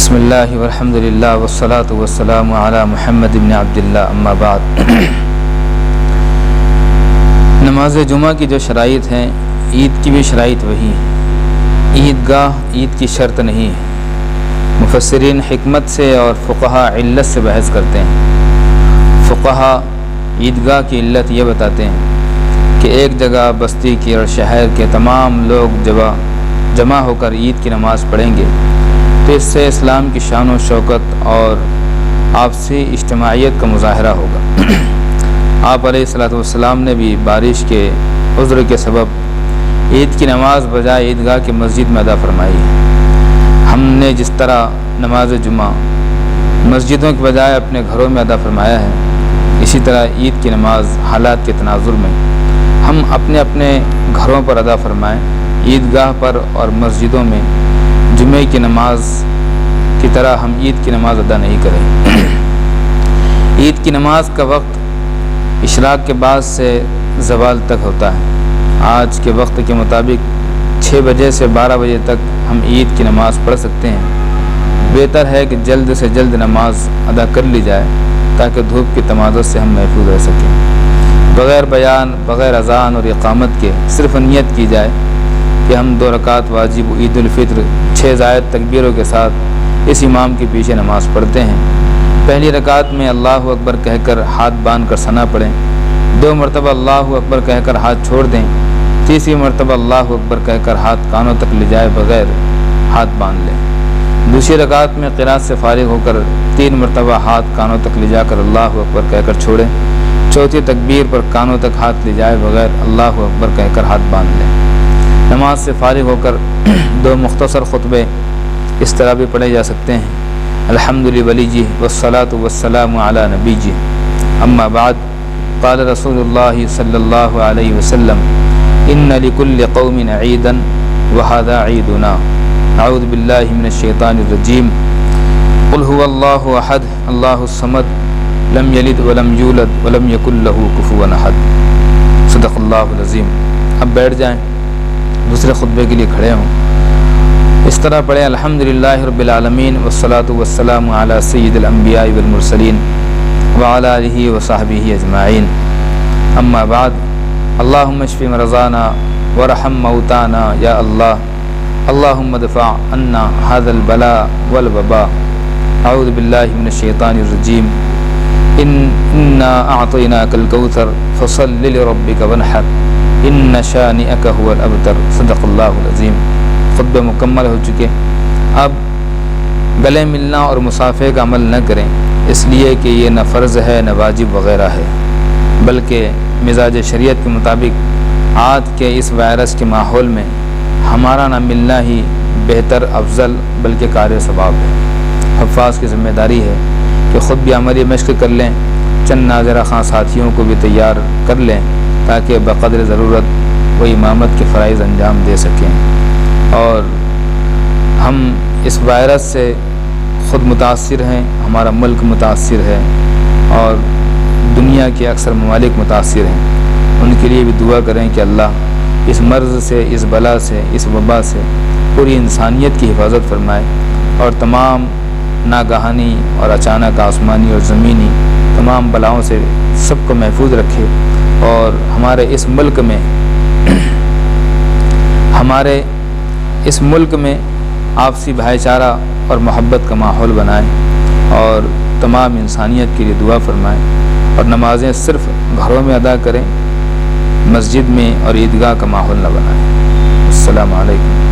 بسم اللہ والحمد للہ والصلاة والسلام علی محمد بن عبداللہ اما بعد۔ نماز جمعہ کی جو شرائط ہیں، عید کی بھی شرائط وہی ہے۔ عیدگاہ عید کی شرط نہیں ہے۔ مفسرین حکمت سے اور فقہا علت سے بحث کرتے ہیں۔ فقہا عیدگاہ کی علت یہ بتاتے ہیں کہ ایک جگہ بستی کی اور شہر کے تمام لوگ جمع ہو کر عید کی نماز پڑھیں گے تو اس سے اسلام کی شان و شوکت اور آپسی اجتماعیت کا مظاہرہ ہوگا۔ آپ علیہ الصلوۃ والسلام نے بھی بارش کے عذر کے سبب عید کی نماز بجائے عیدگاہ کی مسجد میں ادا فرمائی ہے۔ ہم نے جس طرح نماز جمعہ مسجدوں کے بجائے اپنے گھروں میں ادا فرمایا ہے، اسی طرح عید کی نماز حالات کے تناظر میں ہم اپنے اپنے گھروں پر ادا فرمائیں، عیدگاہ پر اور مسجدوں میں جمعے کی نماز کی طرح ہم عید کی نماز ادا نہیں کریں۔ عید کی نماز کا وقت اشراق کے بعد سے زوال تک ہوتا ہے۔ آج کے وقت کے مطابق 6 بجے سے 12 بجے تک ہم عید کی نماز پڑھ سکتے ہیں۔ بہتر ہے کہ جلد سے جلد نماز ادا کر لی جائے تاکہ دھوپ کی تمازت سے ہم محفوظ رہ سکیں۔ بغیر بیان، بغیر اذان اور اقامت کے صرف نیت کی جائے کہ ہم 2 رکعت واجب عید الفطر 6 زائد تکبیروں کے ساتھ اس امام کے پیچھے نماز پڑھتے ہیں۔ پہلی رکعت میں اللہ اکبر کہہ کر ہاتھ باندھ کر ثنا پڑھیں، 2 مرتبہ اللہ اکبر کہہ کر ہاتھ چھوڑ دیں، تیسری مرتبہ اللہ اکبر کہہ کر ہاتھ کانوں تک لے جائے بغیر ہاتھ باندھ لیں۔ دوسری رکعت میں قرات سے فارغ ہو کر 3 مرتبہ ہاتھ کانوں تک لے جا کر اللہ اکبر کہہ کر چھوڑیں، چوتھی تکبیر پر کانوں تک ہاتھ لے جائے بغیر اللہ اکبر کہہ کر ہاتھ باندھ لیں۔ نماز سے فارغ ہو کر 2 مختصر خطبے اس طرح بھی پڑھے جا سکتے ہیں: الحمد لولی والصلاة والسلام علی نبی اما بعد قال رسول اللہ صلی اللہ علیہ وسلم ان لکل قوم عیدا وہذا عیدنا اعوذ باللہ من الشیطان الرجیم قل هو اللہ احد اللہ الصمد لم یلد ولم یولد ولم یکن لہ کفوا احد۔ صدق اللہ العظیم۔ اب بیٹھ جائیں، دوسرے خطبے کے لیے کھڑے ہوں۔ اس طرح پڑھیں: الحمدللہ رب العالمین والصلاة والسلام علی سید الانبیاء والمرسلین وعلی آلہ وصحبہ اجمعین، اما بعد اللہم اشف مرضانا ورحم موتانا یا اللہ، اللہم ادفع عنا ھذا البلاء والوباء، اعوذ باللہ من الشیطان الرجیم انا اعطیناک الکوثر فصل لربک وانحر ان شانئک هو الابتر۔ صدق اللہ العظیم۔ خطبے مکمل ہو چکے۔ اب گلے ملنا اور مصافحے کا عمل نہ کریں، اس لیے کہ یہ نہ فرض ہے نہ واجب وغیرہ ہے، بلکہ مزاج شریعت کے مطابق آج کے اس وائرس کے ماحول میں ہمارا نہ ملنا ہی بہتر، افضل، بلکہ کار ثواب ہے۔ حفاظ کی ذمہ داری ہے کہ خود بھی عملی مشق کر لیں، چند ناظرہ خواں ساتھیوں کو بھی تیار کر لیں تاکہ بقدر ضرورت وہ امامت کے فرائض انجام دے سکیں۔ اور ہم اس وائرس سے خود متاثر ہیں، ہمارا ملک متاثر ہے اور دنیا کے اکثر ممالک متاثر ہیں۔ ان کے لیے بھی دعا کریں کہ اللہ اس مرض سے، اس بلا سے، اس وبا سے پوری انسانیت کی حفاظت فرمائے اور تمام ناگہانی اور اچانک آسمانی اور زمینی تمام بلاؤں سے سب کو محفوظ رکھے اور ہمارے اس ملک میں آپسی بھائی چارہ اور محبت کا ماحول بنائیں اور تمام انسانیت کے لیے دعا فرمائیں اور نمازیں صرف گھروں میں ادا کریں، مسجد میں اور عیدگاہ کا ماحول نہ بنائیں۔ السلام علیکم۔